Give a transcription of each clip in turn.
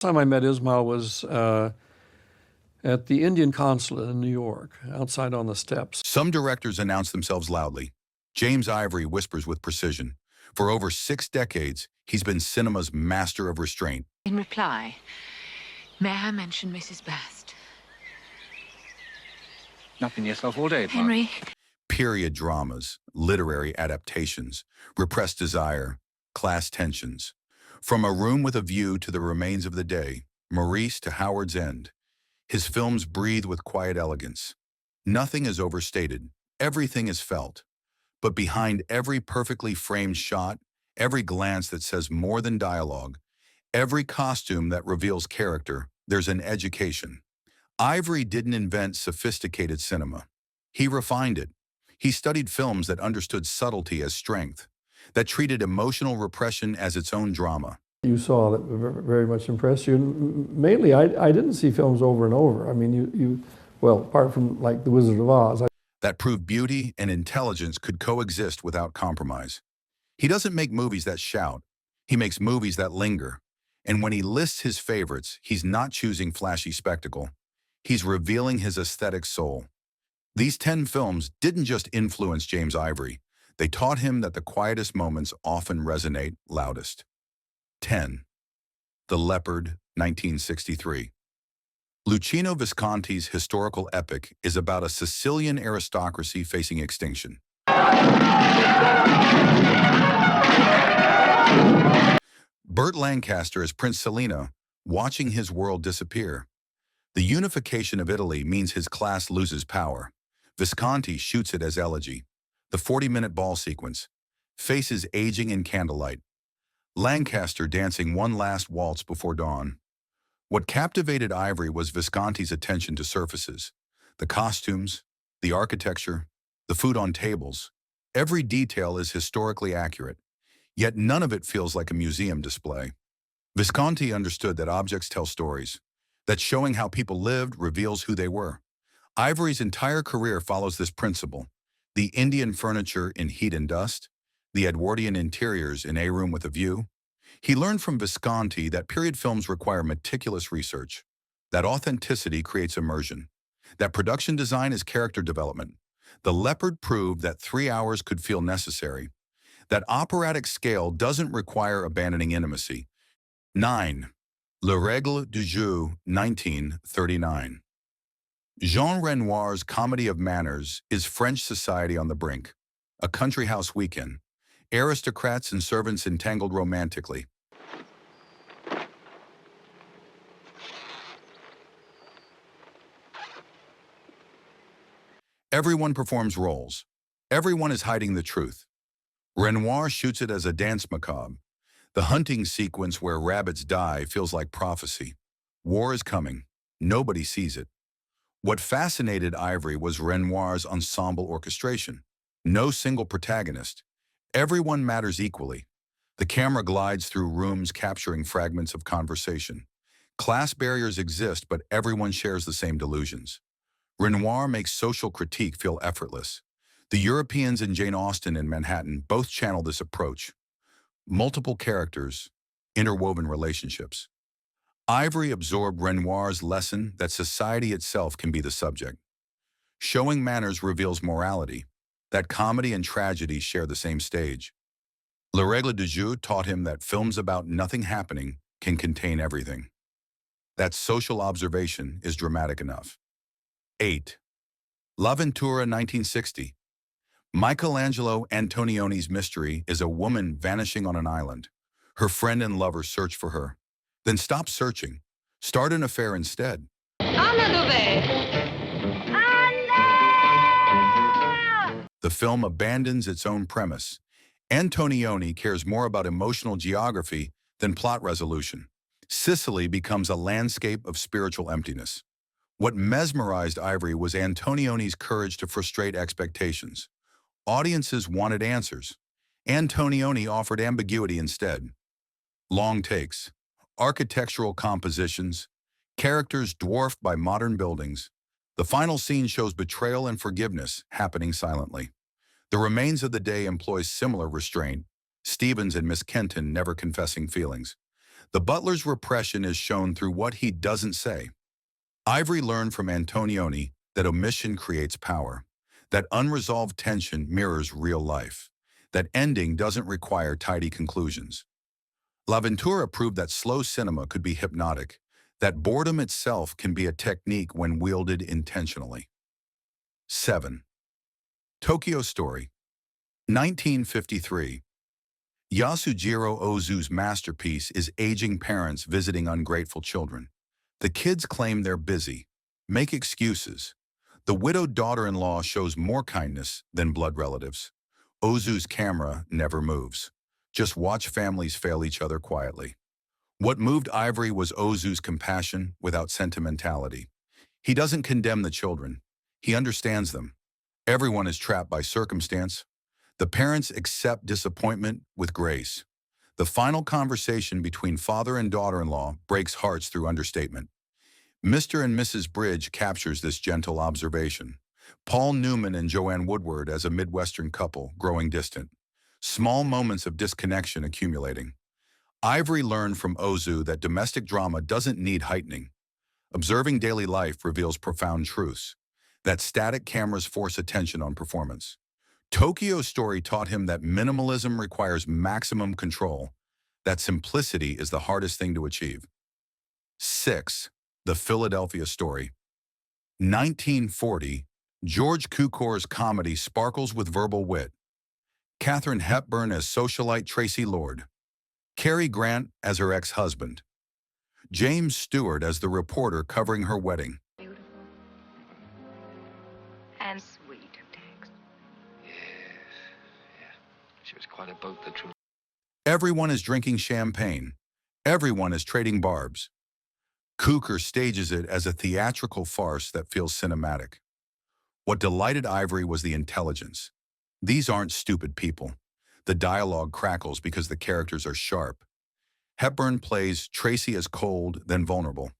time I met Ismail was at the Indian consulate in New York, outside on the steps. Some directors announce themselves loudly. James Ivory whispers with precision. For over 6 decades, he's been cinema's master of restraint. In reply, may I mention Mrs. Best? Not been yourself all day, Henry. Period dramas, literary adaptations, repressed desire, class tensions. From A Room with a View to The Remains of the Day, Maurice to Howard's End, his films breathe with quiet elegance. Nothing is overstated. Everything is felt. But behind every perfectly framed shot, every glance that says more than dialogue, every costume that reveals character, there's an education. Ivory didn't invent sophisticated cinema. He refined it. He studied films that understood subtlety as strength, that treated emotional repression as its own drama. You saw that very much impressed you. And mainly, I didn't see films over and over. I mean, well, apart from like The Wizard of Oz. That proved beauty and intelligence could coexist without compromise. He doesn't make movies that shout. He makes movies that linger. And when he lists his favorites, he's not choosing flashy spectacle. He's revealing his aesthetic soul. These 10 films didn't just influence James Ivory. They taught him that the quietest moments often resonate loudest. 10. The Leopard, 1963. Luchino Visconti's historical epic is about a Sicilian aristocracy facing extinction. Burt Lancaster as Prince Celino, watching his world disappear. The unification of Italy means his class loses power. Visconti shoots it as elegy. The 40-minute ball sequence. Faces aging in candlelight. Lancaster dancing one last waltz before dawn. What captivated Ivory was Visconti's attention to surfaces. The costumes, the architecture, the food on tables. Every detail is historically accurate, yet none of it feels like a museum display. Visconti understood that objects tell stories, that showing how people lived reveals who they were. Ivory's entire career follows this principle. The Indian furniture in Heat and Dust, the Edwardian interiors in A Room with a View. He learned from Visconti that period films require meticulous research, that authenticity creates immersion, that production design is character development. The Leopard proved that 3 hours could feel necessary, that operatic scale doesn't require abandoning intimacy. 9. Le Règle du Jeu, 1939. Jean Renoir's Comedy of Manners is French society on the brink, a country house weekend, aristocrats and servants entangled romantically. Everyone performs roles. Everyone is hiding the truth. Renoir shoots it as a dance macabre. The hunting sequence where rabbits die feels like prophecy. War is coming. Nobody sees it. What fascinated Ivory was Renoir's ensemble orchestration. No single protagonist. Everyone matters equally. The camera glides through rooms capturing fragments of conversation. Class barriers exist, but everyone shares the same delusions. Renoir makes social critique feel effortless. The Europeans in Jane Austen and Manhattan both channel this approach. Multiple characters, interwoven relationships. Ivory absorbed Renoir's lesson that society itself can be the subject. Showing Manners reveals morality, that comedy and tragedy share the same stage. Le Règle du Jeu taught him that films about nothing happening can contain everything. That social observation is dramatic enough. 8. L'Avventura 1960. Michelangelo Antonioni's mystery is a woman vanishing on an island. Her friend and lover search for her. Then stop searching. Start an affair instead. Anna dov'è? Anna! The film abandons its own premise. Antonioni cares more about emotional geography than plot resolution. Sicily becomes a landscape of spiritual emptiness. What mesmerized Ivory was Antonioni's courage to frustrate expectations. Audiences wanted answers. Antonioni offered ambiguity instead. Long takes, architectural compositions, characters dwarfed by modern buildings. The final scene shows betrayal and forgiveness happening silently. The Remains of the Day employs similar restraint, Stevens and Miss Kenton never confessing feelings. The butler's repression is shown through what he doesn't say. Ivory learned from Antonioni that omission creates power, that unresolved tension mirrors real life, that ending doesn't require tidy conclusions. L'Avventura proved that slow cinema could be hypnotic, that boredom itself can be a technique when wielded intentionally. 7. Tokyo Story, 1953. Yasujiro Ozu's masterpiece is aging parents visiting ungrateful children. The kids claim they're busy, make excuses. The widowed daughter-in-law shows more kindness than blood relatives. Ozu's camera never moves. Just watch families fail each other quietly. What moved Ivory was Ozu's compassion without sentimentality. He doesn't condemn the children. He understands them. Everyone is trapped by circumstance. The parents accept disappointment with grace. The final conversation between father and daughter-in-law breaks hearts through understatement. Mr. and Mrs. Bridge captures this gentle observation. Paul Newman and Joanne Woodward as a Midwestern couple growing distant. Small moments of disconnection accumulating. Ivory learned from Ozu that domestic drama doesn't need heightening. Observing daily life reveals profound truths. That static cameras force attention on performance. Tokyo Story taught him that minimalism requires maximum control, that simplicity is the hardest thing to achieve. 6. The Philadelphia Story. 1940, George Cukor's comedy sparkles with verbal wit. Katharine Hepburn as socialite Tracy Lord. Cary Grant as her ex-husband. James Stewart as the reporter covering her wedding. Beautiful. And sweet. Text. Yes, yeah. She was quite a boat, the truth. Everyone is drinking champagne. Everyone is trading barbs. Cukor stages it as a theatrical farce that feels cinematic. What delighted Ivory was the intelligence. These aren't stupid people. The dialogue crackles because the characters are sharp. Hepburn plays Tracy as cold, then vulnerable.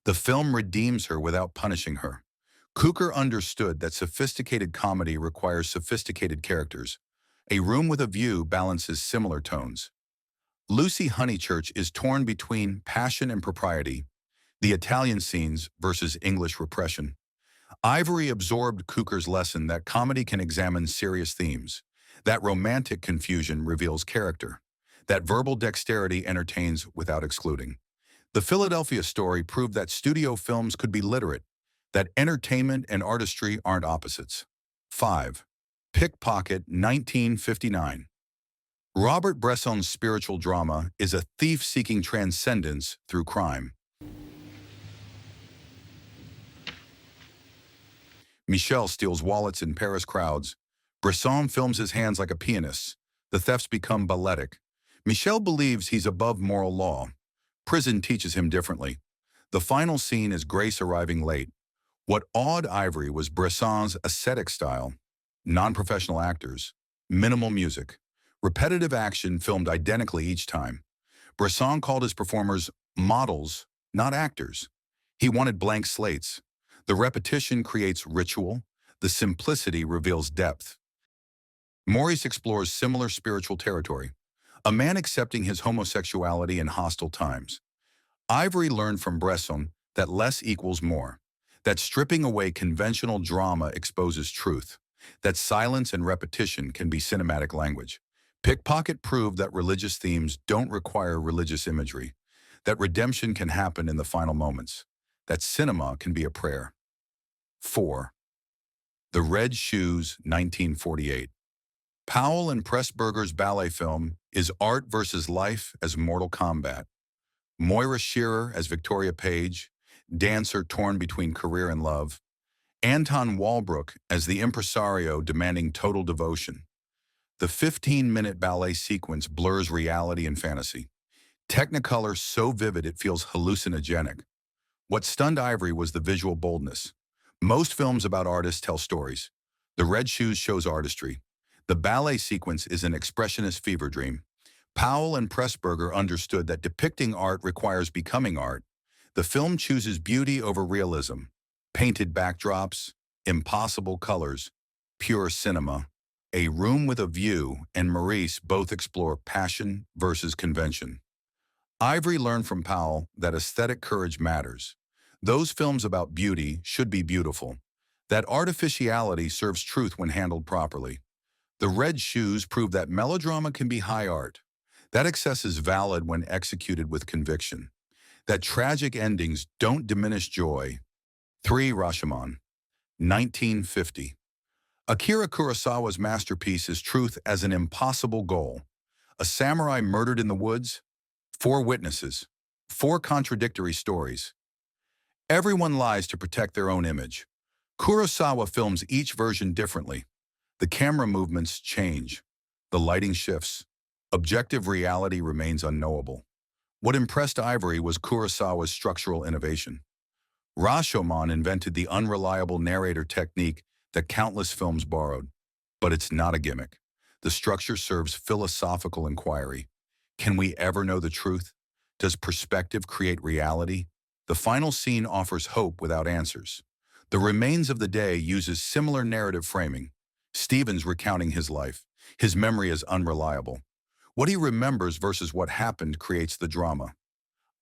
The film redeems her without punishing her. Cukor understood that sophisticated comedy requires sophisticated characters. A Room with a View balances similar tones. Lucy Honeychurch is torn between passion and propriety, the Italian scenes versus English repression. Ivory absorbed Cukor's lesson that comedy can examine serious themes, that romantic confusion reveals character, that verbal dexterity entertains without excluding. The Philadelphia Story proved that studio films could be literate, that entertainment and artistry aren't opposites. 5. Pickpocket, 1959. Robert Bresson's spiritual drama is a thief seeking transcendence through crime. Michel steals wallets in Paris crowds. Bresson films his hands like a pianist. The thefts become balletic. Michel believes he's above moral law. Prison teaches him differently. The final scene is Grace arriving late. What awed Ivory was Bresson's ascetic style. Non-professional actors. Minimal music. Repetitive action filmed identically each time. Bresson called his performers models, not actors. He wanted blank slates. The repetition creates ritual. The simplicity reveals depth. Maurice explores similar spiritual territory. A man accepting his homosexuality in hostile times. Ivory learned from Bresson that less equals more. That stripping away conventional drama exposes truth. That silence and repetition can be cinematic language. Pickpocket proved that religious themes don't require religious imagery. That redemption can happen in the final moments. That cinema can be a prayer. 4. The Red Shoes, 1948. Powell and Pressburger's ballet film is art versus life as Mortal Kombat. Moira Shearer as Victoria Page, dancer torn between career and love. Anton Walbrook as the impresario demanding total devotion. The 15-minute ballet sequence blurs reality and fantasy. Technicolor so vivid it feels hallucinogenic. What stunned Ivory was the visual boldness. Most films about artists tell stories. The Red Shoes shows artistry. The ballet sequence is an expressionist fever dream. Powell and Pressburger understood that depicting art requires becoming art. The film chooses beauty over realism. Painted backdrops, impossible colors, pure cinema. A Room with a View and Maurice both explore passion versus convention. Ivory learned from Powell that aesthetic courage matters. Those films about beauty should be beautiful. That artificiality serves truth when handled properly. The Red Shoes prove that melodrama can be high art. That excess is valid when executed with conviction. That tragic endings don't diminish joy. 3. Rashomon, 1950. Akira Kurosawa's masterpiece is truth as an impossible goal. A samurai murdered in the woods, 4 witnesses, 4 contradictory stories. Everyone lies to protect their own image. Kurosawa films each version differently. The camera movements change. The lighting shifts. Objective reality remains unknowable. What impressed Ivory was Kurosawa's structural innovation. Rashomon invented the unreliable narrator technique that countless films borrowed. But it's not a gimmick. The structure serves philosophical inquiry. Can we ever know the truth? Does perspective create reality? The final scene offers hope without answers. The Remains of the Day uses similar narrative framing. Stephen's recounting his life. His memory is unreliable. What he remembers versus what happened creates the drama.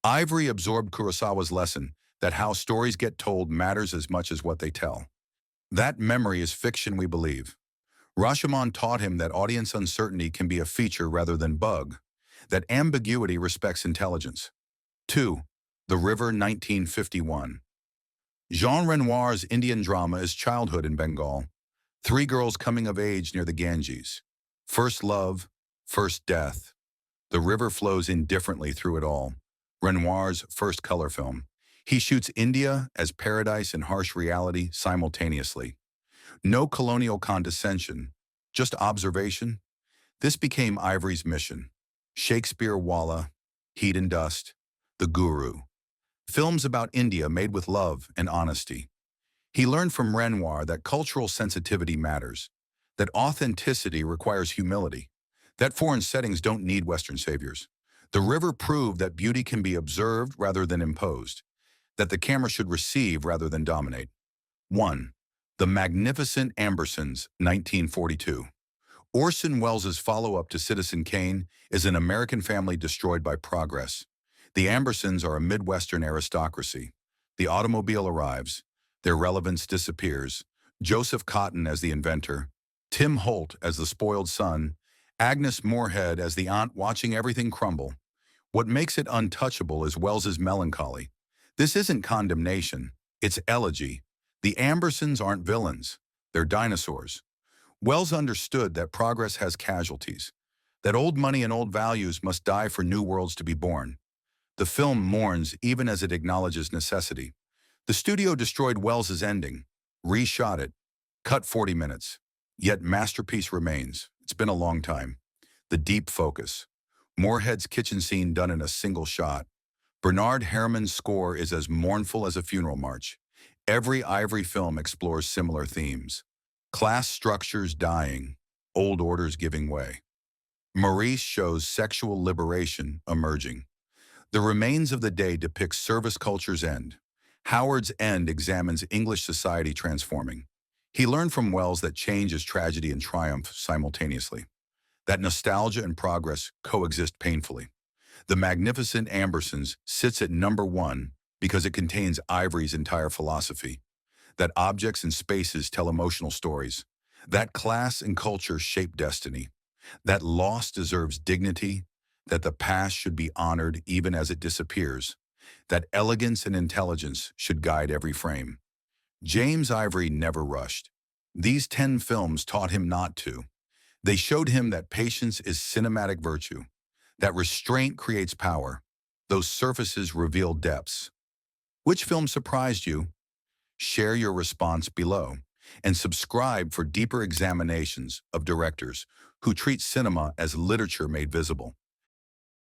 Ivory absorbed Kurosawa's lesson that how stories get told matters as much as what they tell. That memory is fiction we believe. Rashomon taught him that audience uncertainty can be a feature rather than bug, that ambiguity respects intelligence. 2. The River, 1951. Jean Renoir's Indian drama is childhood in Bengal. 3 girls coming of age near the Ganges. First love, first death. The river flows indifferently through it all. Renoir's first color film. He shoots India as paradise and harsh reality simultaneously. No colonial condescension, just observation. This became Ivory's mission. Shakespeare, Walla, Heat and Dust, The Guru. Films about India made with love and honesty. He learned from Renoir that cultural sensitivity matters, that authenticity requires humility, that foreign settings don't need Western saviors. The river proved that beauty can be observed rather than imposed, that the camera should receive rather than dominate. 1. The Magnificent Ambersons, 1942. Orson Welles' follow-up to Citizen Kane is an American family destroyed by progress. The Ambersons are a Midwestern aristocracy. The automobile arrives. Their relevance disappears. Joseph Cotton as the inventor, Tim Holt as the spoiled son, Agnes Moorehead as the aunt watching everything crumble. What makes it untouchable is Welles's melancholy. This isn't condemnation, it's elegy. The Ambersons aren't villains, they're dinosaurs. Wells understood that progress has casualties, that old money and old values must die for new worlds to be born. The film mourns even as it acknowledges necessity. The studio destroyed Welles's ending, reshot it, cut 40 minutes. Yet masterpiece remains. It's been a long time. The deep focus. Moorehead's kitchen scene done in a single shot. Bernard Herrmann's score is as mournful as a funeral march. Every Ivory film explores similar themes. Class structures dying, old orders giving way. Maurice shows sexual liberation emerging. The Remains of the Day depicts service culture's end. Howard's End examines English society transforming. He learned from Welles that change is tragedy and triumph simultaneously, that nostalgia and progress coexist painfully. The Magnificent Ambersons sits at number 1 because it contains Ivory's entire philosophy, that objects and spaces tell emotional stories, that class and culture shape destiny, that loss deserves dignity, that the past should be honored even as it disappears, that elegance and intelligence should guide every frame. James Ivory never rushed. These 10 films taught him not to. They showed him that patience is cinematic virtue, that restraint creates power. Those surfaces reveal depths. Which film surprised you? Share your response below, and subscribe for deeper examinations of directors who treat cinema as literature made visible.